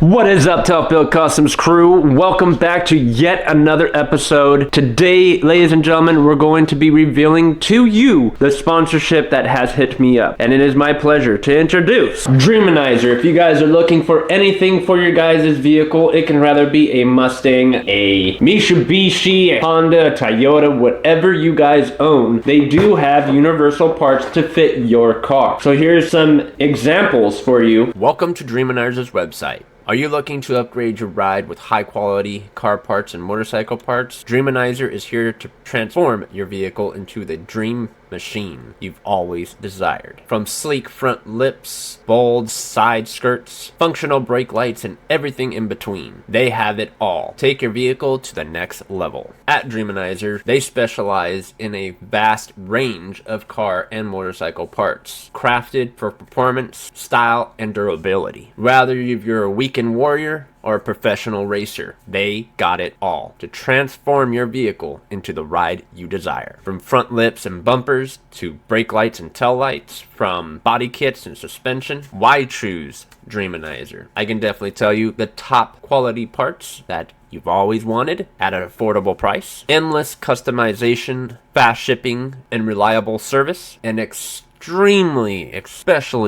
What is up, ToughBuilds Customs crew? Welcome back to yet another episode. Today, ladies and gentlemen, we're going to be revealing to you the sponsorship that has hit me up. And it is my pleasure to introduce Dreamizer. If you guys are looking for anything for your guys' vehicle, it can rather be a Mustang, a Mitsubishi, a Honda, a Toyota, whatever you guys own, they do have universal parts to fit your car. So here's some examples for you. Welcome to Dreamizer's website. Are you looking to upgrade your ride with high quality car parts and motorcycle parts? Dreamizer is here to transform your vehicle into the dream machine you've always desired. From sleek front lips, bold side skirts, functional brake lights, and everything in between, they have it all. Take your vehicle to the next level. At Dreamizer, they specialize in a vast range of car and motorcycle parts, crafted for performance, style, and durability. Whether you're a weekend warrior or a professional racer, they got it all to transform your vehicle into the ride you desire. From front lips and bumpers to brake lights and tail lights, from body kits and suspension, why choose Dreamizer? I can definitely tell you the top quality parts that you've always wanted at an affordable price, endless customization, fast shipping, and reliable service, and especially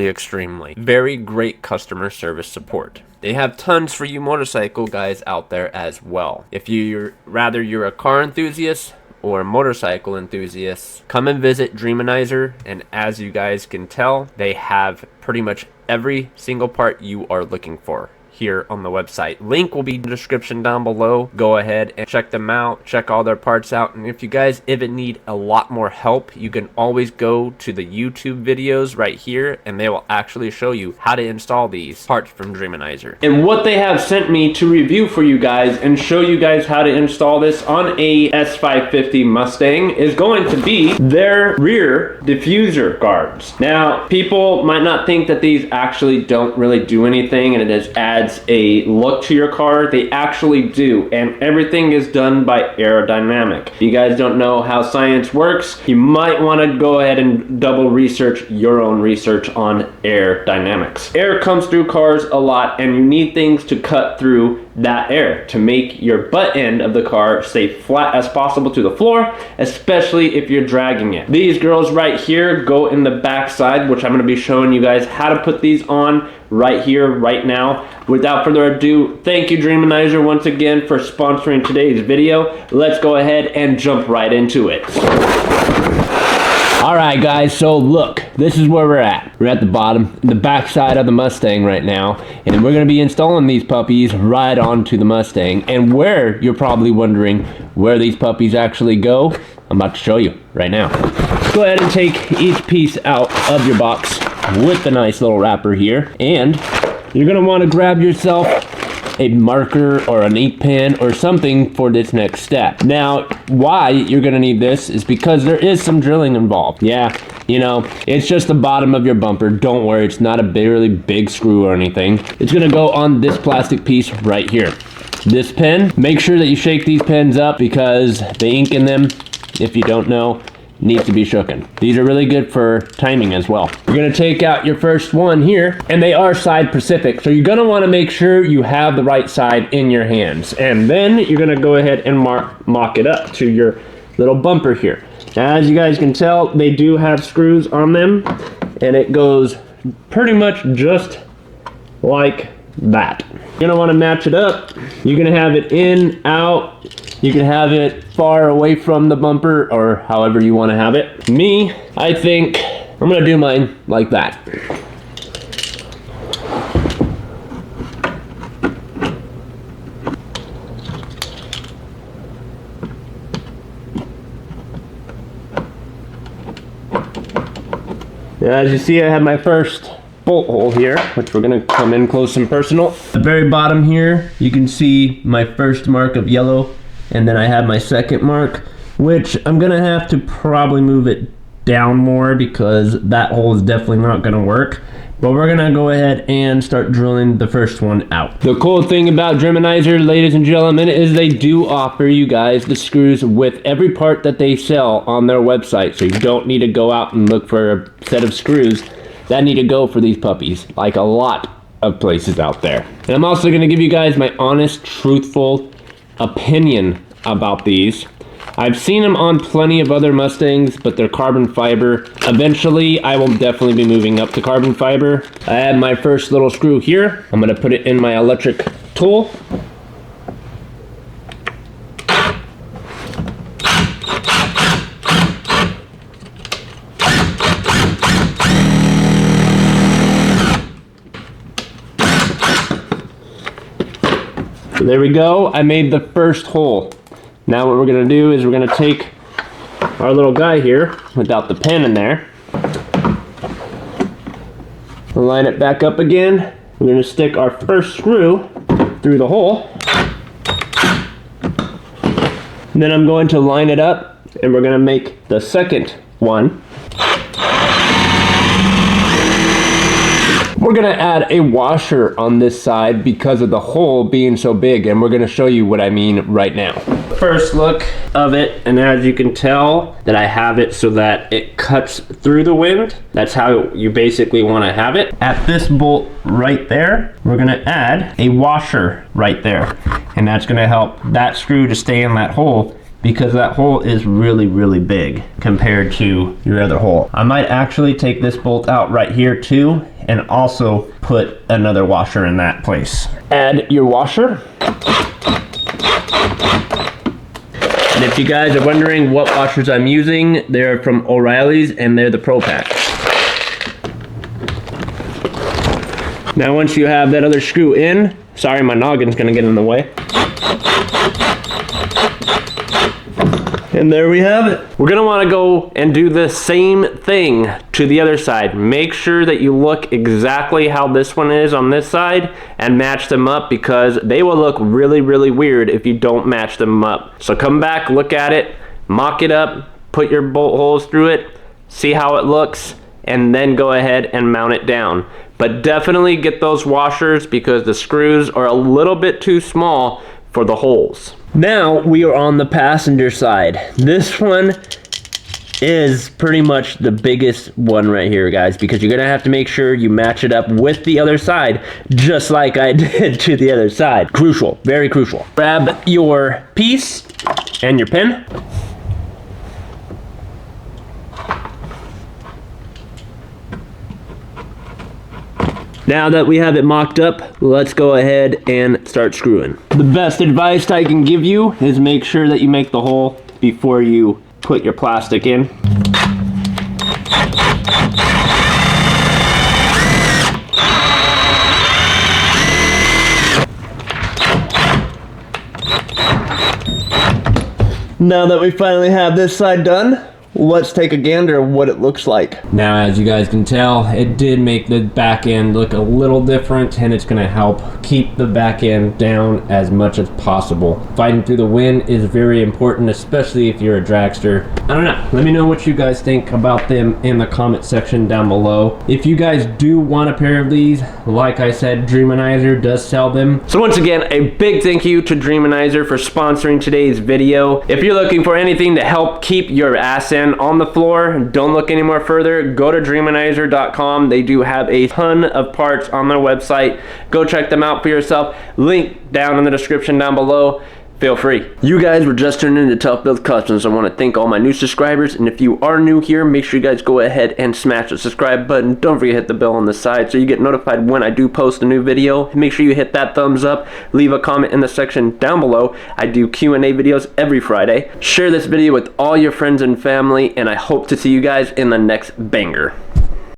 extremely, very great customer service support. They have tons for you motorcycle guys out there as well. If you're a car enthusiast or a motorcycle enthusiast, come and visit Dreamizer, and as you guys can tell, they have pretty much every single part you are looking for here on the website. Link will be in the description down below. Go ahead and check them out, check all their parts out, and if you guys even need a lot more help, you can always go to the YouTube videos right here, and they will actually show you how to install these parts from Dreamizer. And what they have sent me to review for you guys and show you guys how to install this on a S550 Mustang is going to be their rear diffuser guards. Now, people might not think that these actually don't really do anything and it just adds a look to your car. They actually do, and everything is done by aerodynamic. If you guys don't know how science works, you might want to go ahead and double research your own research on aerodynamics. Air comes through cars a lot, and you need things to cut through that air to make your butt end of the car stay flat as possible to the floor, especially if you're dragging it. These girls right here go in the back side, which I'm going to be showing you guys how to put these on right here, right now. Without further ado, thank you Dreamizer once again for sponsoring today's video. Let's go ahead and jump right into it. Alright guys, so look, this is where we're at. We're at the bottom, the back side of the Mustang right now, and we're going to be installing these puppies right onto the Mustang. And where, you're probably wondering where these puppies actually go, I'm about to show you right now. Go ahead and take each piece out of your box with the nice little wrapper here, and you're going to want to grab yourself a marker or an ink pen or something for this next step. Now, why you're going to need this is because there is some drilling involved. Yeah, you know, it's just the bottom of your bumper. Don't worry, it's not a really big screw or anything. It's going to go on this plastic piece right here. This pen, make sure that you shake these pens up because the ink in them, if you don't know, needs to be shooken. These are really good for timing as well. You're gonna take out your first one here, and they are side specific, so you're gonna wanna make sure you have the right side in your hands. And then you're gonna go ahead and mock it up to your little bumper here. Now, as you guys can tell, they do have screws on them, and it goes pretty much just like that. You're gonna wanna match it up. You're gonna have it in, out. You can have it far away from the bumper or however you want to have it. Me, I think I'm going to do mine like that. Now, as you see, I have my first bolt hole here, which we're going to come in close and personal. At the very bottom here, you can see my first mark of yellow. And then I have my second mark, which I'm gonna have to probably move it down more because that hole is definitely not gonna work. But we're gonna go ahead and start drilling the first one out. The cool thing about Dreamizer, ladies and gentlemen, is they do offer you guys the screws with every part that they sell on their website. So you don't need to go out and look for a set of screws that need to go for these puppies, like a lot of places out there. And I'm also gonna give you guys my honest, truthful opinion about these. I've seen them on plenty of other Mustangs, but they're carbon fiber. Eventually, I will definitely be moving up to carbon fiber. I have my first little screw here. I'm gonna put it in my electric tool. So there we go, I made the first hole. Now what we're gonna do is we're gonna take our little guy here, without the pin in there, line it back up again. We're gonna stick our first screw through the hole. And then I'm going to line it up, and we're gonna make the second one. We're gonna add a washer on this side because of the hole being so big, and we're gonna show you what I mean right now. First look of it, and as you can tell that I have it so that it cuts through the wind. That's how you basically wanna have it. At this bolt right there, we're gonna add a washer right there. And that's gonna help that screw to stay in that hole, because that hole is really, really big compared to your other hole. I might actually take this bolt out right here too, and also put another washer in that place. Add your washer. And if you guys are wondering what washers I'm using, they're from O'Reilly's, and they're the Pro Pack. Now once you have that other screw in, sorry my noggin's gonna get in the way. And there we have it. We're gonna wanna go and do the same thing to the other side. Make sure that you look exactly how this one is on this side and match them up, because they will look really, really weird if you don't match them up. So come back, look at it, mock it up, put your bolt holes through it, see how it looks, and then go ahead and mount it down. But definitely get those washers, because the screws are a little bit too small for the holes. Now we are on the passenger side. This one is pretty much the biggest one right here, guys, because you're gonna have to make sure you match it up with the other side, just like I did to the other side. Crucial, very crucial. Grab your piece and your pin. Now that we have it mocked up, let's go ahead and start screwing. The best advice I can give you is make sure that you make the hole before you put your plastic in. Now that we finally have this side done, let's take a gander at what it looks like. Now, as you guys can tell, it did make the back end look a little different, and it's gonna help keep the back end down as much as possible. Fighting through the wind is very important, especially if you're a dragster. I don't know, let me know what you guys think about them in the comment section down below. If you guys do want a pair of these, like I said, Dreamizer does sell them. So once again, a big thank you to Dreamizer for sponsoring today's video. If you're looking for anything to help keep your ass in on the floor, don't look any more further. Go to Dreamizer.com. They do have a ton of parts on their website. Go check them out for yourself. Link down in the description down below. Feel free. You guys were just tuning into ToughBuilds Customs. I want to thank all my new subscribers, and if you are new here, make sure you guys go ahead and smash the subscribe button. Don't forget to hit the bell on the side so you get notified when I do post a new video. Make sure you hit that thumbs up. Leave a comment in the section down below. I do Q&A videos every Friday. Share this video with all your friends and family, and I hope to see you guys in the next banger.